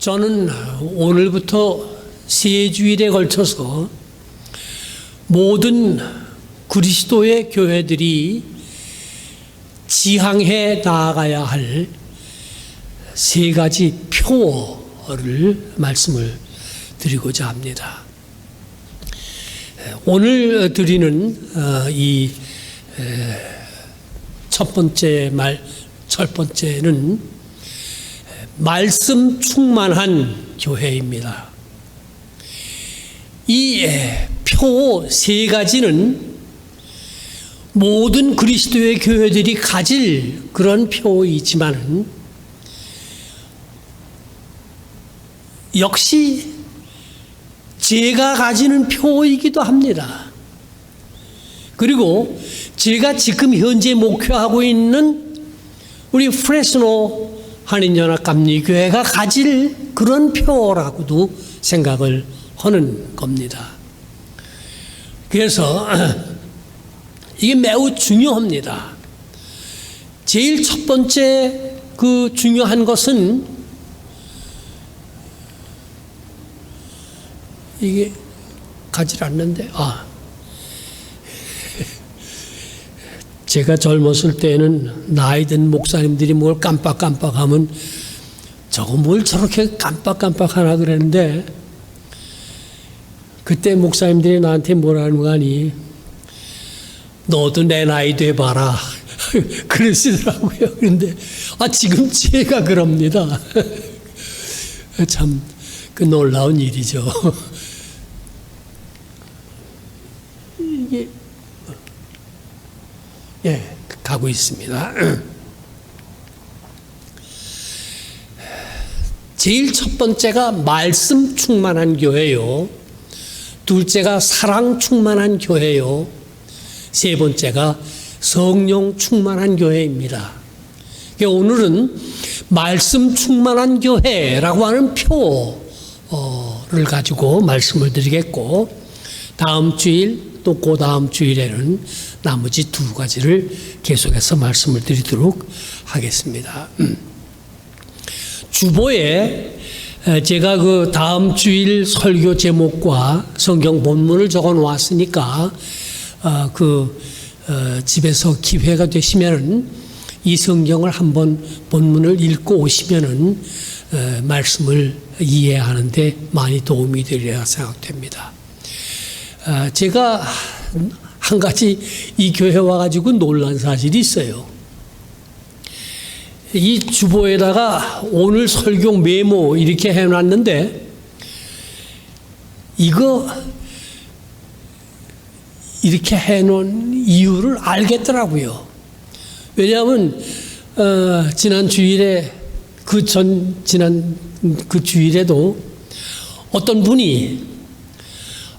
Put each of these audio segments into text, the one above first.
저는 오늘부터 세 주일에 걸쳐서 모든 그리스도의 교회들이 지향해 나아가야 할 세 가지 표어를 말씀을 드리고자 합니다. 오늘 드리는 이 첫 번째는 말씀 충만한 교회입니다. 이 표 세 가지는 모든 그리스도의 교회들이 가질 그런 표이지만 역시 제가 가지는 표이기도 합니다. 그리고 제가 지금 현재 목회하고 있는 우리 프레스노 한인연합감리교회가 가질 그런 표라고도 생각을 하는 겁니다. 그래서 이게 매우 중요합니다. 제일 첫 번째 그 중요한 것은 이게 가지 않는데 제가 젊었을 때는 나이 든 목사님들이 뭘 깜빡깜빡하면 저거 뭘 저렇게 깜빡깜빡하나 그랬는데 그때 목사님들이 나한테 뭐라는 거 아니 너도 내 나이 돼봐라 그러시더라고요. 그런데 지금 제가 그럽니다. 참 그 놀라운 일이죠. 이게 가고 있습니다. 제일 첫 번째가 말씀 충만한 교회요. 둘째가 사랑 충만한 교회요. 세 번째가 성령 충만한 교회입니다. 오늘은 말씀 충만한 교회라고 하는 표를 가지고 말씀을 드리겠고 다음 주일 또 그 다음 주일에는 나머지 두 가지를 계속해서 말씀을 드리도록 하겠습니다. 주보에 제가 그 다음 주일 설교 제목과 성경 본문을 적어 놓았으니까 집에서 기회가 되시면은 이 성경을 한번 본문을 읽고 오시면은 말씀을 이해하는데 많이 도움이 되리라 생각됩니다. 제가 한 가지 이 교회 와가지고 놀란 사실이 있어요. 이 주보에다가 오늘 설교 메모 이렇게 해놨는데 이거 이렇게 해놓은 이유를 알겠더라고요. 왜냐하면 지난 주일에 지난 그 주일에도 어떤 분이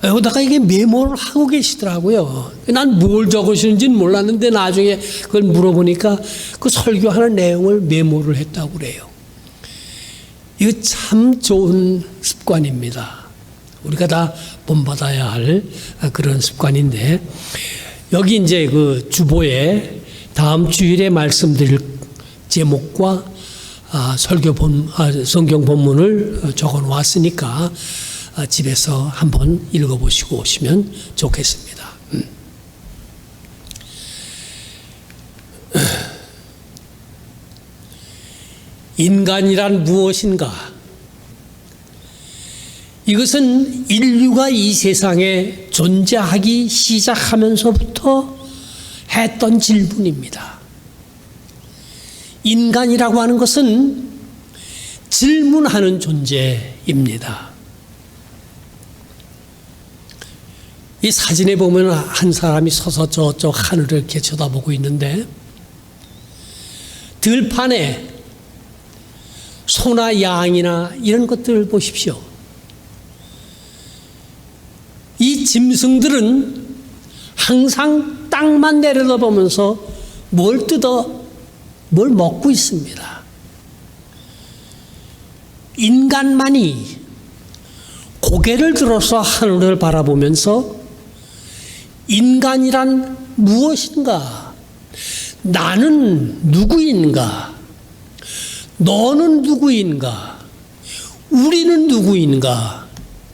여기다가 이게 메모를 하고 계시더라고요. 난 뭘 적으시는지는 몰랐는데 나중에 그걸 물어보니까 그 설교하는 내용을 메모를 했다고 그래요. 이거 참 좋은 습관입니다. 우리가 다 본받아야 할 그런 습관인데 여기 이제 그 주보에 다음 주일에 말씀드릴 제목과 성경 본문을 적어 놓았으니까 집에서 한번 읽어보시고 오시면 좋겠습니다. 인간이란 무엇인가? 이것은 인류가 이 세상에 존재하기 시작하면서부터 했던 질문입니다. 인간이라고 하는 것은 질문하는 존재입니다. 이 사진에 보면 한 사람이 서서 저쪽 하늘을 이렇게 쳐다보고 있는데 들판에 소나 양이나 이런 것들 보십시오. 이 짐승들은 항상 땅만 내려다보면서 뭘 먹고 있습니다. 인간만이 고개를 들어서 하늘을 바라보면서 인간이란 무엇인가? 나는 누구인가? 너는 누구인가? 우리는 누구인가?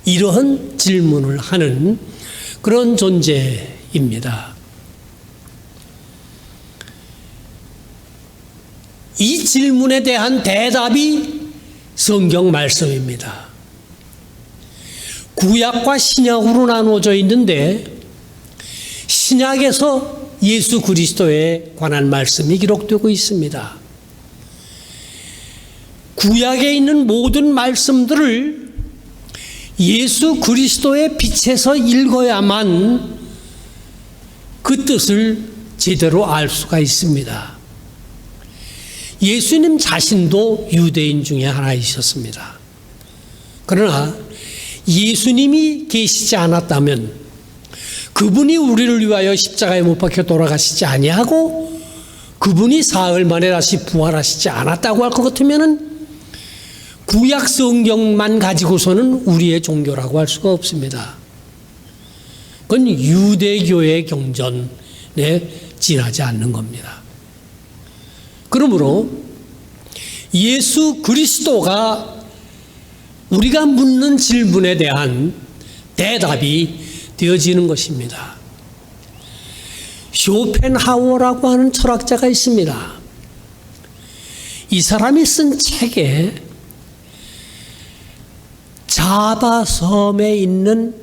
이러한 질문을 하는 그런 존재입니다. 이 질문에 대한 대답이 성경 말씀입니다. 구약과 신약으로 나누어져 있는데 신약에서 예수 그리스도에 관한 말씀이 기록되고 있습니다. 구약에 있는 모든 말씀들을 예수 그리스도의 빛에서 읽어야만 그 뜻을 제대로 알 수가 있습니다. 예수님 자신도 유대인 중에 하나이셨습니다. 그러나 예수님이 계시지 않았다면, 그분이 우리를 위하여 십자가에 못 박혀 돌아가시지 아니하고 그분이 사흘 만에 다시 부활하시지 않았다고 할 것 같으면 구약 성경만 가지고서는 우리의 종교라고 할 수가 없습니다. 그건 유대교의 경전에 지나지 않는 겁니다. 그러므로 예수 그리스도가 우리가 묻는 질문에 대한 대답이 되어지는 것입니다. 쇼펜하우어라고 하는 철학자가 있습니다. 이 사람이 쓴 책에 자바 섬에 있는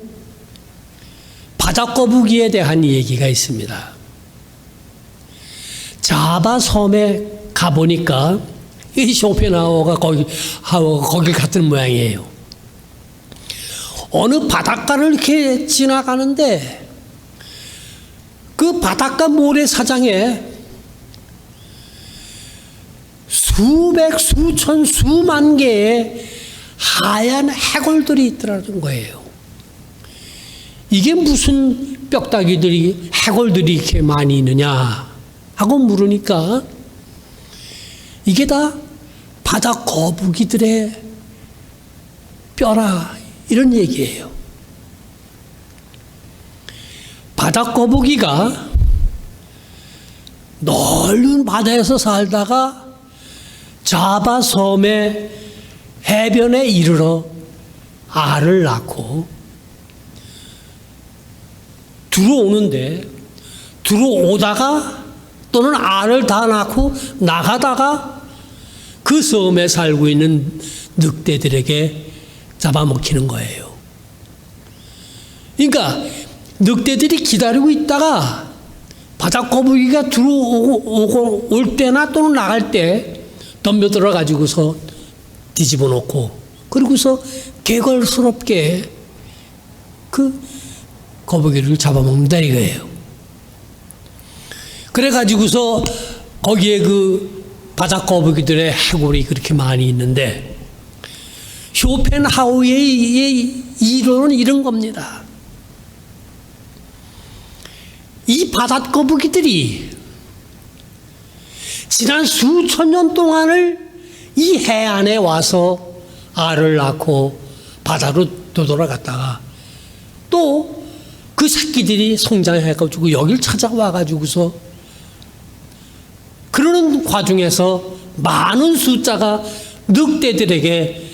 바다거북이에 대한 얘기가 있습니다. 자바 섬에 가보니까 이 쇼펜하우어가 거길 갔던 모양이에요. 어느 바닷가를 이렇게 지나가는데 그 바닷가 모래사장에 수백, 수천, 수만 개의 하얀 해골들이 있더라는 거예요. 이게 무슨 뼈다귀들이, 해골들이 이렇게 많이 있느냐 하고 물으니까 이게 다 바다 거북이들의 뼈라, 이런 얘기예요. 바다 거북이가 넓은 바다에서 살다가 자바 섬의 해변에 이르러 알을 낳고 들어오다가 또는 알을 다 낳고 나가다가 그 섬에 살고 있는 늑대들에게 잡아먹히는 거예요. 그러니까 늑대들이 기다리고 있다가 바닷거북이가 들어오고 올 때나 또는 나갈 때 덤벼들어 가지고서 뒤집어 놓고, 그리고서 개걸스럽게 그 거북이를 잡아먹는다 이거예요. 그래 가지고서 거기에 그 바닷거북이들의 해골이 그렇게 많이 있는데, 쇼펜하우어의 이론은 이런 겁니다. 이 바닷거북이들이 지난 수천 년 동안을 이 해안에 와서 알을 낳고 바다로 되돌아갔다가 또 그 새끼들이 성장해가지고 여길 찾아와가지고서 그러는 과정에서 많은 숫자가 늑대들에게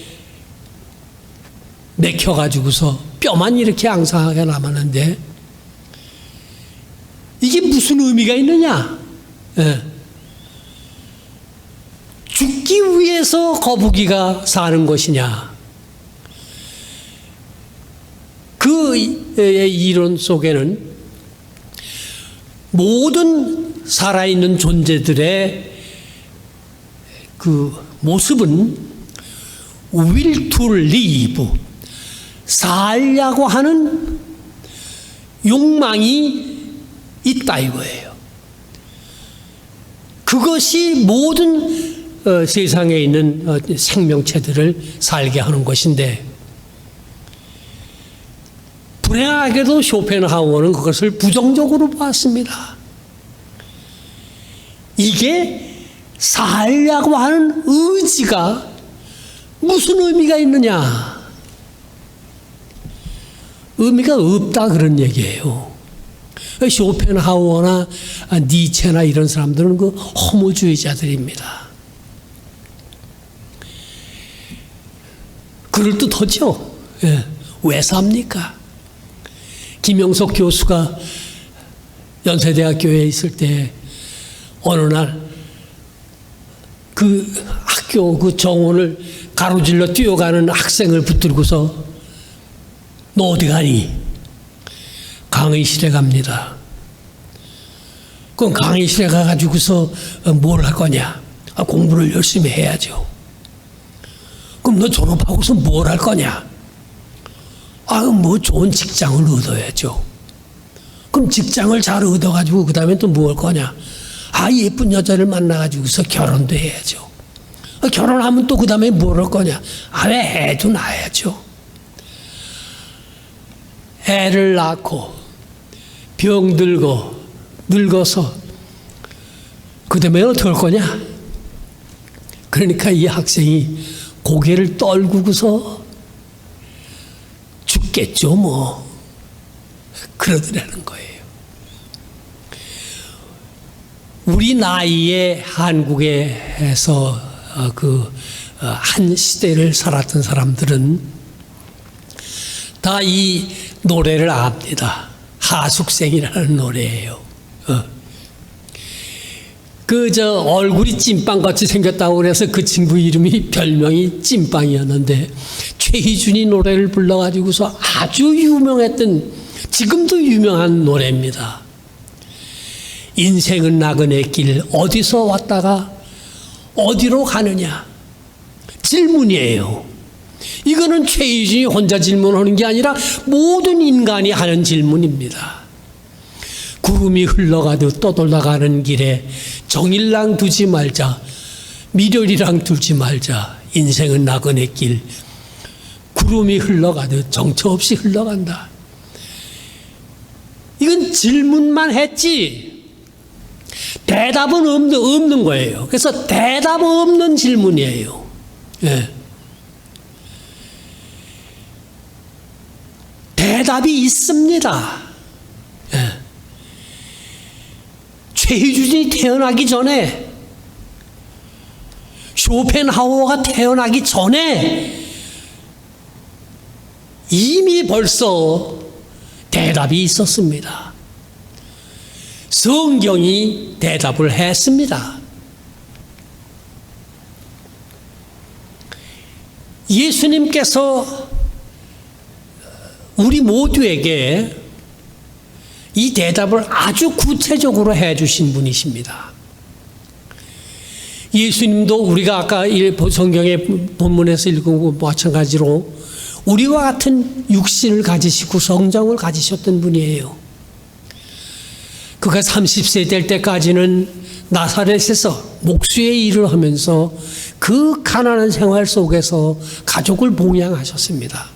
맥혀가지고서 뼈만 이렇게 앙상하게 남았는데 이게 무슨 의미가 있느냐? 예. 죽기 위해서 거북이가 사는 것이냐? 그 이론 속에는 모든 살아있는 존재들의 그 모습은 will to live, 살려고 하는 욕망이 있다 이거예요. 그것이 모든 세상에 있는 생명체들을 살게 하는 것인데, 불행하게도 쇼펜하우어는 그것을 부정적으로 봤습니다. 이게 살려고 하는 의지가 무슨 의미가 있느냐? 의미가 없다 그런 얘기예요. 쇼펜하우어나 니체나 이런 사람들은 그 허무주의자들입니다. 그럴듯하죠. 예. 왜 삽니까? 김영석 교수가 연세대학교에 있을 때 어느 날 그 학교 그 정원을 가로질러 뛰어가는 학생을 붙들고서 너 어디 가니? 강의실에 갑니다. 그럼 강의실에 가가지고서 뭘 할 거냐? 공부를 열심히 해야죠. 그럼 너 졸업하고서 뭘 할 거냐? 뭐 좋은 직장을 얻어야죠. 그럼 직장을 잘 얻어가지고 그 다음에 또 뭐 할 거냐? 예쁜 여자를 만나가지고서 결혼도 해야죠. 결혼하면 또 그 다음에 뭘 할 거냐? 왜 애도 낳아야죠. 애를 낳고 병들고 늙어서 그 다음에 어떻게 할 거냐? 그러니까 이 학생이 고개를 떨구고서 죽겠죠 뭐. 그러더라는 거예요. 우리 나이에 한국에서 한 시대를 살았던 사람들은 다 이 노래를 압니다. 하숙생이라는 노래예요. 얼굴이 찐빵같이 생겼다고 그래서 그 친구 이름이 별명이 찐빵이었는데 최희준이 노래를 불러가지고서 아주 유명했던, 지금도 유명한 노래입니다. 인생은 나그네 길 어디서 왔다가 어디로 가느냐 질문이에요. 이거는 최희준이 혼자 질문하는 게 아니라 모든 인간이 하는 질문입니다. 구름이 흘러가듯 떠돌아가는 길에 정일랑 두지 말자, 미련이랑 두지 말자. 인생은 나그네 길, 구름이 흘러가듯 정처 없이 흘러간다. 이건 질문만 했지 대답은 없는 거예요. 그래서 대답 없는 질문이에요. 예. 대답이 있습니다. 예. 최희준이 태어나기 전에, 쇼펜하우어가 태어나기 전에 이미 벌써 대답이 있었습니다. 성경이 대답을 했습니다. 예수님께서 우리 모두에게 이 대답을 아주 구체적으로 해주신 분이십니다. 예수님도 우리가 아까 성경의 본문에서 읽은 것과 마찬가지로 우리와 같은 육신을 가지시고 성정을 가지셨던 분이에요. 그가 30세 될 때까지는 나사렛에서 목수의 일을 하면서 그 가난한 생활 속에서 가족을 봉양하셨습니다.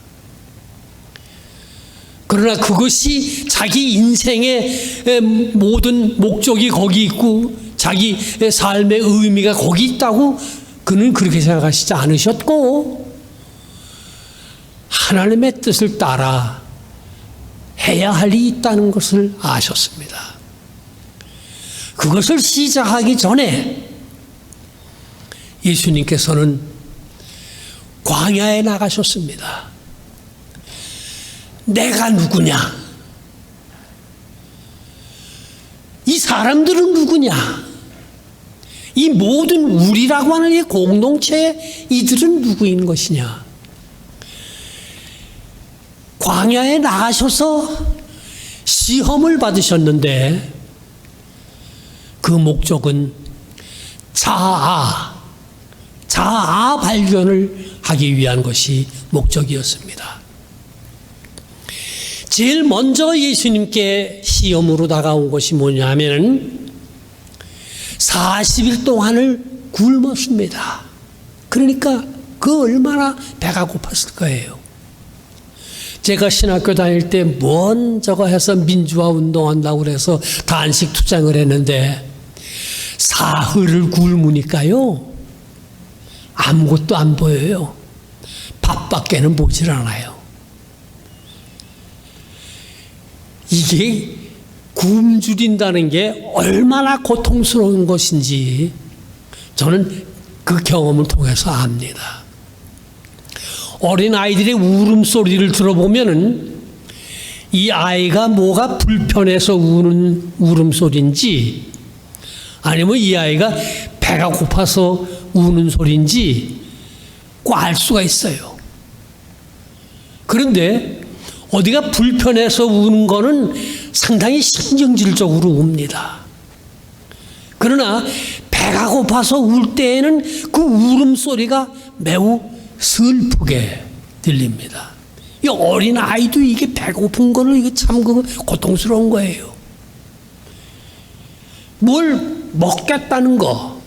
그러나 그것이 자기 인생의 모든 목적이 거기 있고 자기 삶의 의미가 거기 있다고 그는 그렇게 생각하시지 않으셨고, 하나님의 뜻을 따라 해야 할 일이 있다는 것을 아셨습니다. 그것을 시작하기 전에 예수님께서는 광야에 나가셨습니다. 내가 누구냐? 이 사람들은 누구냐? 이 모든 우리라고 하는 이 공동체, 이들은 누구인 것이냐? 광야에 나가셔서 시험을 받으셨는데 그 목적은 자아 발견을 하기 위한 것이 목적이었습니다. 제일 먼저 예수님께 시험으로 다가온 것이 뭐냐면 40일 동안을 굶었습니다. 그러니까 그 얼마나 배가 고팠을 거예요. 제가 신학교 다닐 때 뭔 저거 해서 민주화 운동한다고 그래서 단식 투쟁을 했는데 사흘을 굶으니까요 아무것도 안 보여요. 밥밖에는 보질 않아요. 이게 굶주린다는 게 얼마나 고통스러운 것인지 저는 그 경험을 통해서 압니다. 어린 아이들의 울음소리를 들어보면은 이 아이가 뭐가 불편해서 우는 울음소리인지 아니면 이 아이가 배가 고파서 우는 소리인지 꼭 알 수가 있어요. 그런데 어디가 불편해서 우는 거는 상당히 신경질적으로 웁니다. 그러나 배가 고파서 울 때에는 그 울음소리가 매우 슬프게 들립니다. 이 어린 아이도 이게 배고픈 거는 이게 참 고통스러운 거예요. 뭘 먹겠다는 거.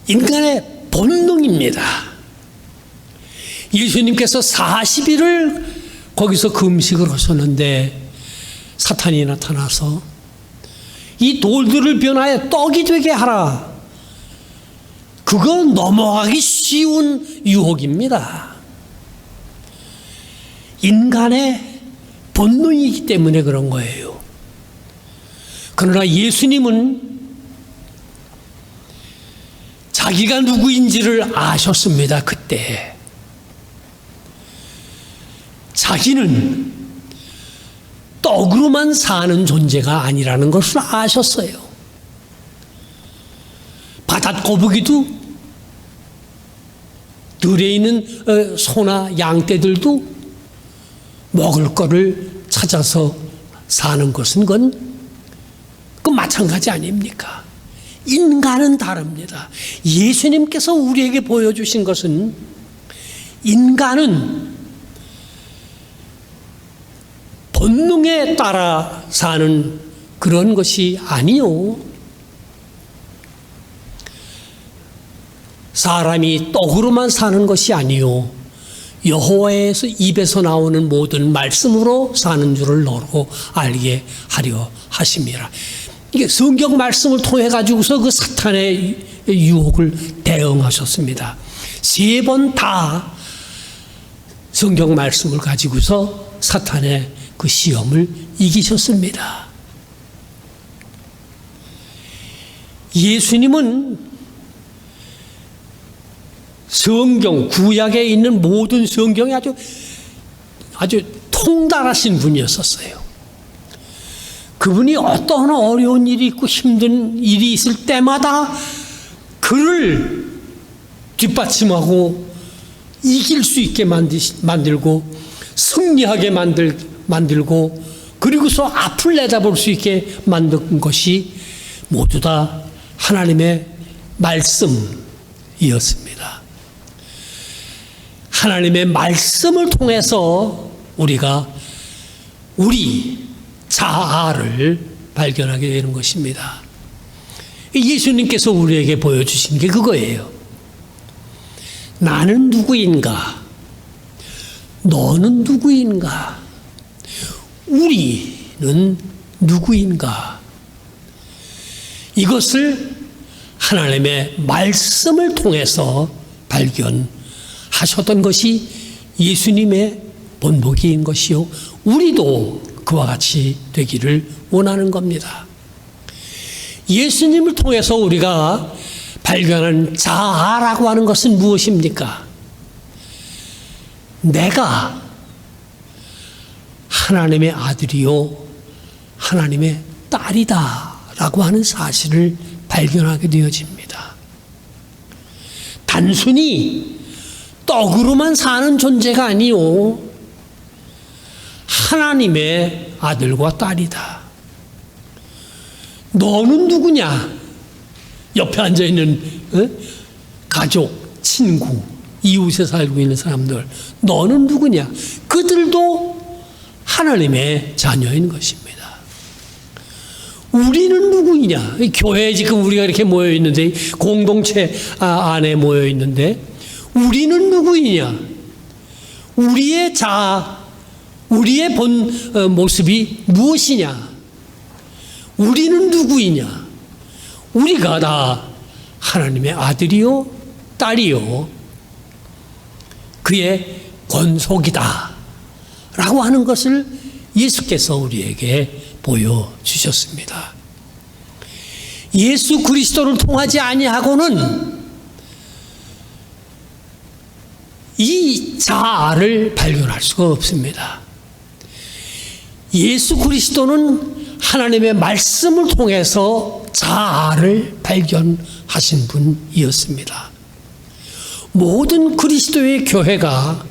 인간의 본능입니다. 예수님께서 40일을 거기서 금식을 하셨는데 사탄이 나타나서 이 돌들을 변하여 떡이 되게 하라. 그건 넘어가기 쉬운 유혹입니다. 인간의 본능이기 때문에 그런 거예요. 그러나 예수님은 자기가 누구인지를 아셨습니다. 그때 자기는 떡으로만 사는 존재가 아니라는 것을 아셨어요. 바닷거북이도 들에 있는 소나 양떼들도 먹을 거를 찾아서 사는 것은 그건 마찬가지 아닙니까? 인간은 다릅니다. 예수님께서 우리에게 보여주신 것은 인간은 본능에 따라 사는 그런 것이 아니요. 사람이 떡으로만 사는 것이 아니요. 여호와의 입에서 나오는 모든 말씀으로 사는 줄을 너로 알게 하려 하심이라. 이게 성경 말씀을 통해 가지고서 그 사탄의 유혹을 대응하셨습니다. 3번 다 성경 말씀을 가지고서 사탄의 그 시험을 이기셨습니다. 예수님은 성경, 구약에 있는 모든 성경이 아주 통달하신 분이었었어요. 그분이 어떤 어려운 일이 있고 힘든 일이 있을 때마다 그를 뒷받침하고 이길 수 있게 만들고 승리하게 만들고 그리고서 앞을 내다볼 수 있게 만든 것이 모두 다 하나님의 말씀이었습니다. 하나님의 말씀을 통해서 우리가 우리 자아를 발견하게 되는 것입니다. 예수님께서 우리에게 보여주신 게 그거예요. 나는 누구인가? 너는 누구인가? 우리는 누구인가? 이것을 하나님의 말씀을 통해서 발견하셨던 것이 예수님의 본보기인 것이요. 우리도 그와 같이 되기를 원하는 겁니다. 예수님을 통해서 우리가 발견한 자아라고 하는 것은 무엇입니까? 내가 하나님의 아들이요 하나님의 딸이다 라고 하는 사실을 발견하게 되어집니다. 단순히 떡으로만 사는 존재가 아니요 하나님의 아들과 딸이다. 너는 누구냐? 옆에 앉아있는 가족, 친구, 이웃에 살고 있는 사람들 너는 누구냐? 그들도 하나님의 자녀인 것입니다. 우리는 누구이냐? 교회에 지금 우리가 이렇게 모여 있는데 공동체 안에 모여 있는데 우리는 누구이냐? 우리의 자아, 우리의 본 모습이 무엇이냐? 우리는 누구이냐? 우리가 다 하나님의 아들이요 딸이요 그의 권속이다 라고 하는 것을 예수께서 우리에게 보여주셨습니다. 예수 그리스도를 통하지 아니하고는 자아를 발견할 수가 없습니다. 예수 그리스도는 하나님의 말씀을 통해서 자아를 발견하신 분이었습니다. 모든 그리스도의 교회가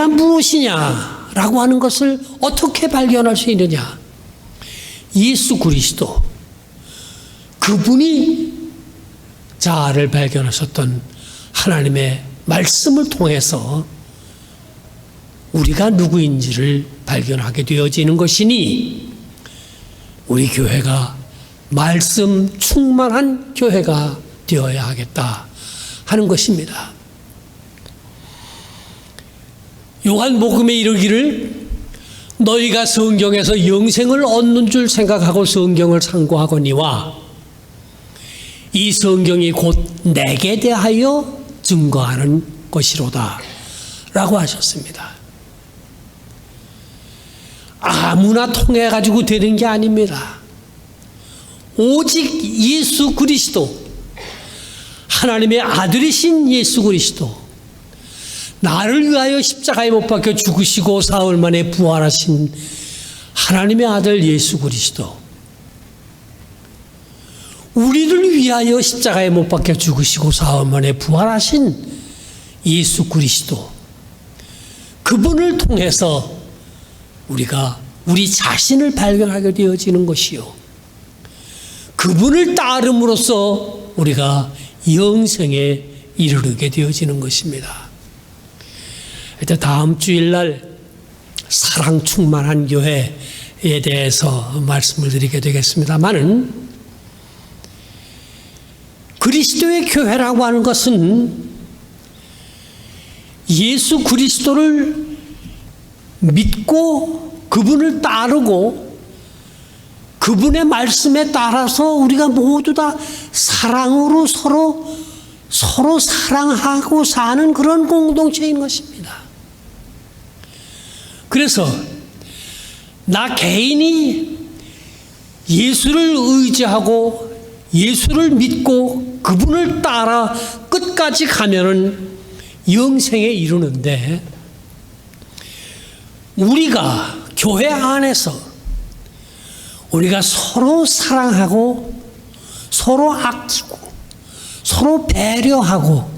무엇이냐라고 하는 것을 어떻게 발견할 수 있느냐? 예수 그리스도, 그분이 자아를 발견하셨던 하나님의 말씀을 통해서 우리가 누구인지를 발견하게 되어지는 것이니 우리 교회가 말씀 충만한 교회가 되어야 하겠다 하는 것입니다. 요한복음에 이르기를 너희가 성경에서 영생을 얻는 줄 생각하고 성경을 상고하거니와 이 성경이 곧 내게 대하여 증거하는 것이로다 라고 하셨습니다. 아무나 통해가지고 되는 게 아닙니다. 오직 예수 그리스도, 하나님의 아들이신 예수 그리스도, 나를 위하여 십자가에 못 박혀 죽으시고 사흘 만에 부활하신 하나님의 아들 예수 그리스도, 우리를 위하여 십자가에 못 박혀 죽으시고 사흘 만에 부활하신 예수 그리스도, 그분을 통해서 우리가 우리 자신을 발견하게 되어지는 것이요, 그분을 따름으로써 우리가 영생에 이르게 되어지는 것입니다. 다음 주일날 사랑 충만한 교회에 대해서 말씀을 드리게 되겠습니다만은, 그리스도의 교회라고 하는 것은 예수 그리스도를 믿고 그분을 따르고 그분의 말씀에 따라서 우리가 모두 다 사랑으로 서로 사랑하고 사는 그런 공동체인 것입니다. 그래서 나 개인이 예수를 의지하고 예수를 믿고 그분을 따라 끝까지 가면은 영생에 이르는데, 우리가 교회 안에서 우리가 서로 사랑하고 서로 아끼고 서로 배려하고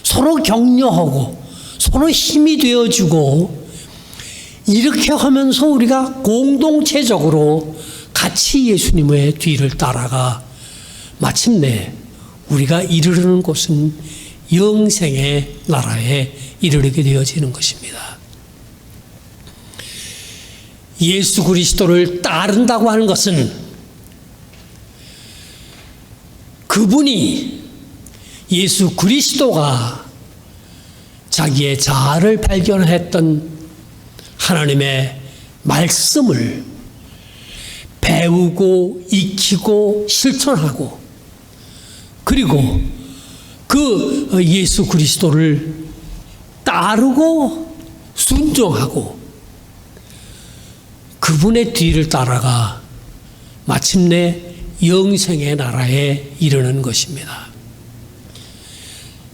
서로 격려하고 서로 힘이 되어주고 이렇게 하면서 우리가 공동체적으로 같이 예수님의 뒤를 따라가 마침내 우리가 이르르는 곳은 영생의 나라에 이르게 되어지는 것입니다. 예수 그리스도를 따른다고 하는 것은 그분이, 예수 그리스도가 자기의 자아를 발견했던 하나님의 말씀을 배우고 익히고 실천하고, 그리고 그 예수 그리스도를 따르고 순종하고 그분의 뒤를 따라가 마침내 영생의 나라에 이르는 것입니다.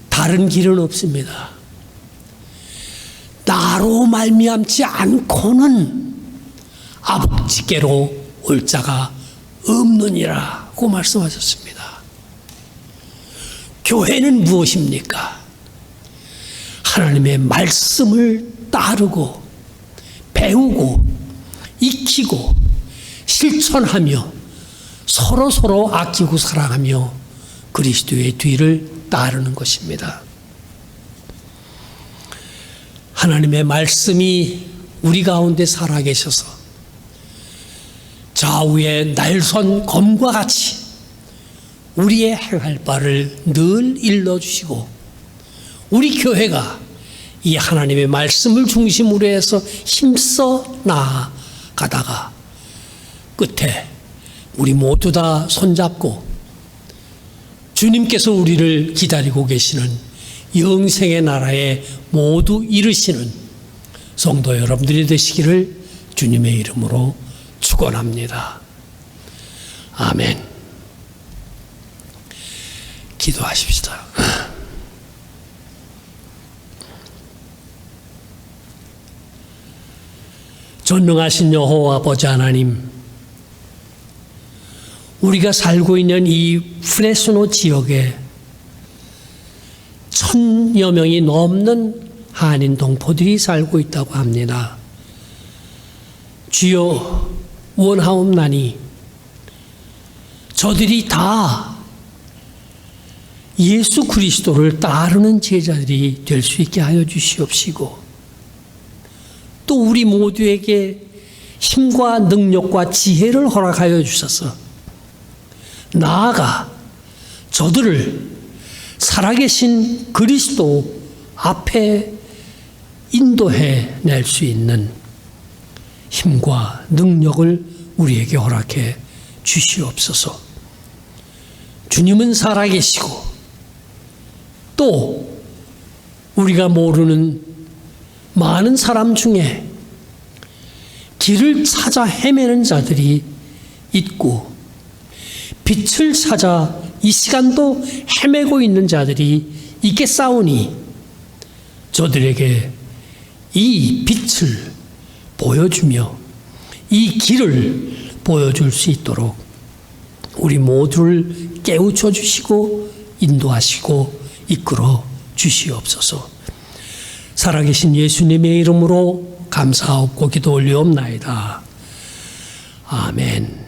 다른 길은 없습니다. 나로 말미암지 않고는 아버지께로 올 자가 없느니라고 말씀하셨습니다. 교회는 무엇입니까? 하나님의 말씀을 따르고 배우고 익히고 실천하며 서로 아끼고 사랑하며 그리스도의 뒤를 따르는 것입니다. 하나님의 말씀이 우리 가운데 살아계셔서 좌우의 날선 검과 같이 우리의 행할 바를 늘 일러주시고, 우리 교회가 이 하나님의 말씀을 중심으로 해서 힘써 나아가다가 끝에 우리 모두 다 손잡고 주님께서 우리를 기다리고 계시는 영생의 나라에 모두 이르시는 성도 여러분들이 되시기를 주님의 이름으로 축원합니다. 아멘. 기도하십시다. 전능하신 여호와 아버지 하나님, 우리가 살고 있는 이 프레스노 지역에 1,000여 명이 넘는 한인 동포들이 살고 있다고 합니다. 주여 원하옵나니 저들이 다 예수 그리스도를 따르는 제자들이 될 수 있게 하여 주시옵시고, 또 우리 모두에게 힘과 능력과 지혜를 허락하여 주셔서 나아가 저들을 살아계신 그리스도 앞에 인도해 낼 수 있는 힘과 능력을 우리에게 허락해 주시옵소서. 주님은 살아계시고 또 우리가 모르는 많은 사람 중에 길을 찾아 헤매는 자들이 있고 빛을 찾아 이 시간도 헤매고 있는 자들이 있겠사오니 저들에게 이 빛을 보여주며 이 길을 보여줄 수 있도록 우리 모두를 깨우쳐 주시고 인도하시고 이끌어 주시옵소서. 살아계신 예수님의 이름으로 감사하옵고 기도 올리옵나이다. 아멘.